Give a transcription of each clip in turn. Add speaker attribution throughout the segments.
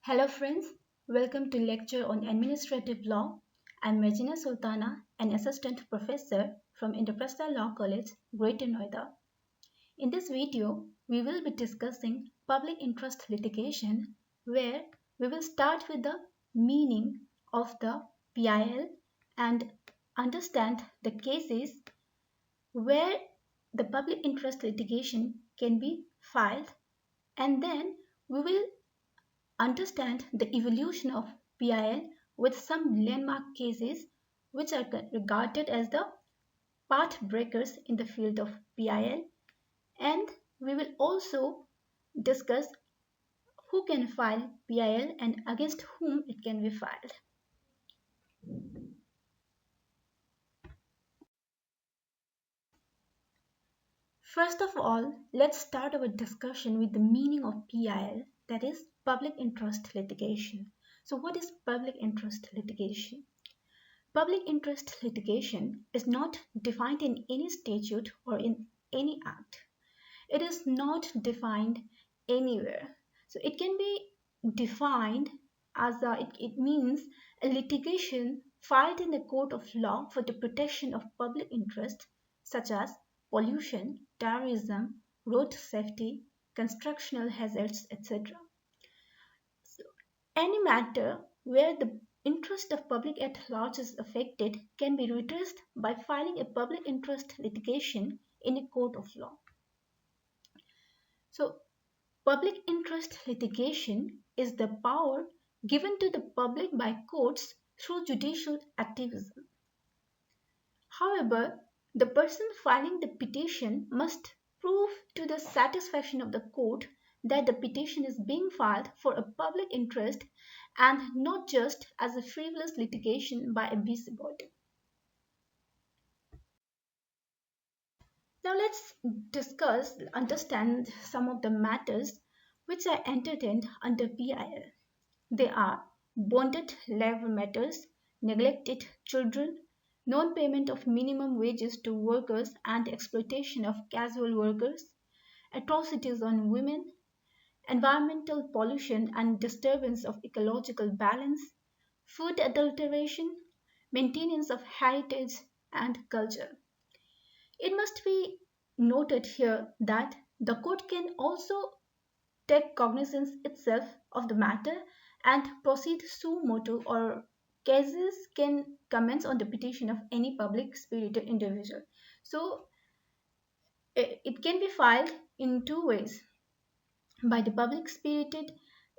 Speaker 1: Hello friends, welcome to lecture on administrative law. I'm Marjina Sultana, an assistant professor from Interpersonal Law College, Greater Noida. In this video, we will be discussing public interest litigation where we will start with the meaning of the PIL and understand the cases where the public interest litigation can be filed, and then we will understand the evolution of PIL with some landmark cases which are regarded as the path breakers in the field of PIL, and we will also discuss who can file PIL and against whom it can be filed. First of all, let's start our discussion with the meaning of PIL, that is public interest litigation. So what is public interest litigation? Public interest litigation is not defined in any statute or in any act. It is not defined anywhere. So it can be defined as it means a litigation filed in the court of law for the protection of public interest such as pollution, terrorism, road safety, constructional hazards, etc. So, any matter where the interest of public at large is affected can be redressed by filing a public interest litigation in a court of law. So, public interest litigation is the power given to the public by courts through judicial activism. However, the person filing the petition must prove to the satisfaction of the court that the petition is being filed for a public interest and not just as a frivolous litigation by a busybody. Now let's understand some of the matters which are entertained under PIL. They are bonded labor matters, neglected children, non-payment of minimum wages to workers and exploitation of casual workers, atrocities on women, environmental pollution and disturbance of ecological balance, food adulteration, maintenance of heritage and culture. It must be noted here that the court can also take cognizance itself of the matter and proceed suo motu, or cases can commence on the petition of any public spirited individual. So it can be filed in two ways: by the public spirited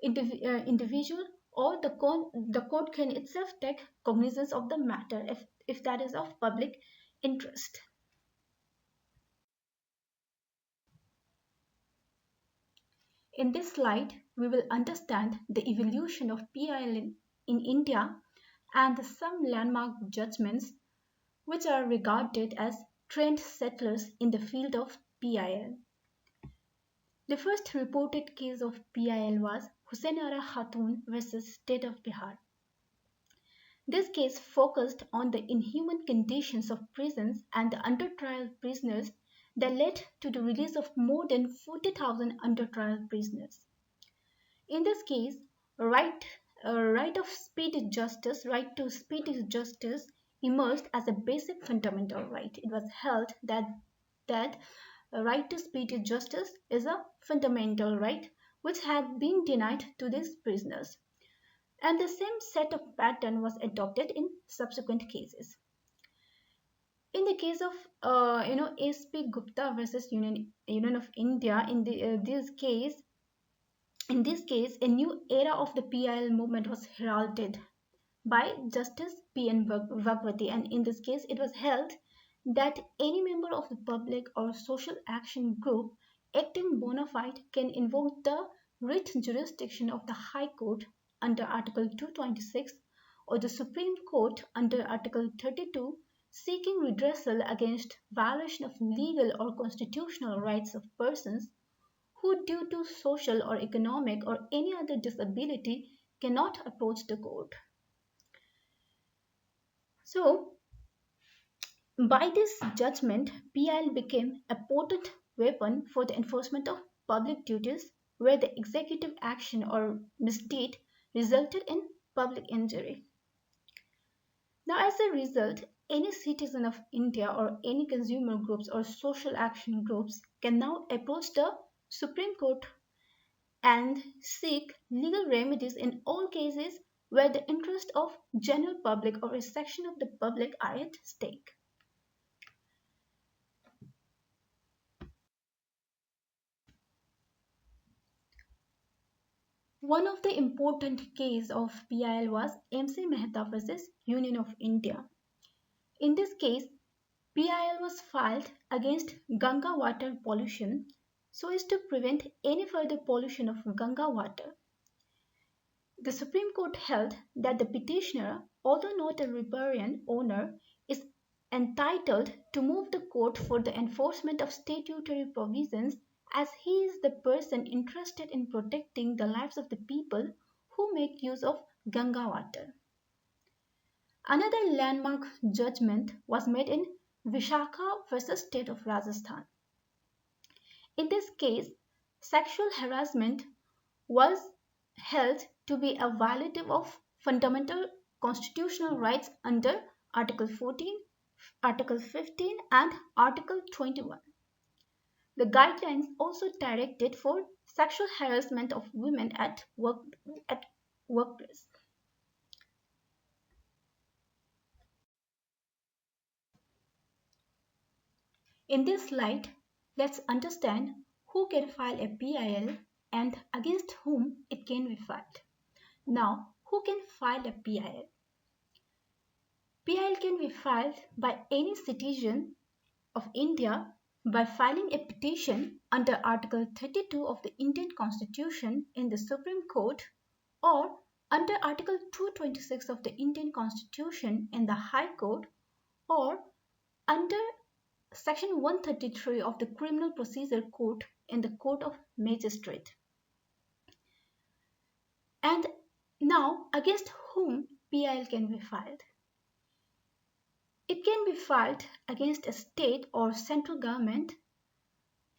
Speaker 1: individual, or the court can itself take cognizance of the matter if that is of public interest. In this slide, we will understand the evolution of PIL in India and some landmark judgments which are regarded as trend settlers in the field of PIL. The first reported case of PIL was Husainara Khatun versus State of Bihar. This case focused on the inhuman conditions of prisons and the under-trial prisoners that led to the release of more than 40,000 under-trial prisoners. In this case, right, right of speedy justice, right to speedy justice emerged as a basic fundamental right. It was held that a right to speedy justice is a fundamental right which had been denied to these prisoners. And the same set of pattern was adopted in subsequent cases. In the case of SP Gupta versus Union of India, in this case, a new era of the PIL movement was heralded by Justice P.N. Bhagwati, and in this case, it was held that any member of the public or social action group acting bona fide can invoke the writ jurisdiction of the High Court under Article 226 or the Supreme Court under Article 32, seeking redressal against violation of legal or constitutional rights of persons who, due to social or economic or any other disability, cannot approach the court. So, by this judgment, PIL became a potent weapon for the enforcement of public duties where the executive action or misdeed resulted in public injury. Now, as a result, any citizen of India or any consumer groups or social action groups can now approach the Supreme Court and seek legal remedies in all cases where the interests of general public or a section of the public are at stake. One of the important cases of PIL was MC Mehta versus Union of India. In this case, PIL was filed against Ganga water pollution so as to prevent any further pollution of Ganga water. The Supreme Court held that the petitioner, although not a riparian owner, is entitled to move the court for the enforcement of statutory provisions as he is the person interested in protecting the lives of the people who make use of Ganga water. Another landmark judgment was made in Vishakha versus State of Rajasthan. In this case, sexual harassment was held to be a violative of fundamental constitutional rights under Article 14, Article 15, and Article 21. The guidelines also directed for sexual harassment of women at workplace. In this light, let's understand who can file a PIL and against whom it can be filed. Now, who can file a PIL? PIL can be filed by any citizen of India by filing a petition under Article 32 of the Indian Constitution in the Supreme Court or under Article 226 of the Indian Constitution in the High Court or under Section 133 of the Criminal Procedure Code in the Court of Magistrate. And now, against whom PIL can be filed? It can be filed against a state or central government,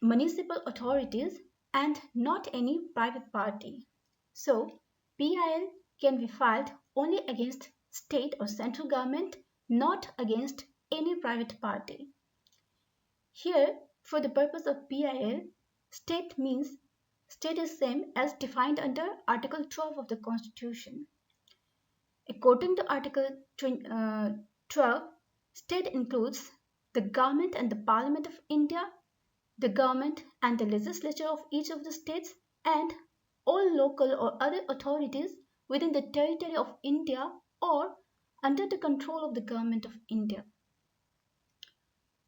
Speaker 1: municipal authorities, and not any private party. So, PIL can be filed only against state or central government, not against any private party. Here, for the purpose of PIL, state means state is same as defined under Article 12 of the Constitution. According to Article 12, state includes the government and the Parliament of India, the government and the legislature of each of the states, and all local or other authorities within the territory of India or under the control of the government of India.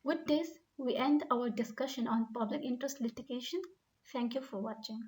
Speaker 1: With this, we end our discussion on public interest litigation. Thank you for watching.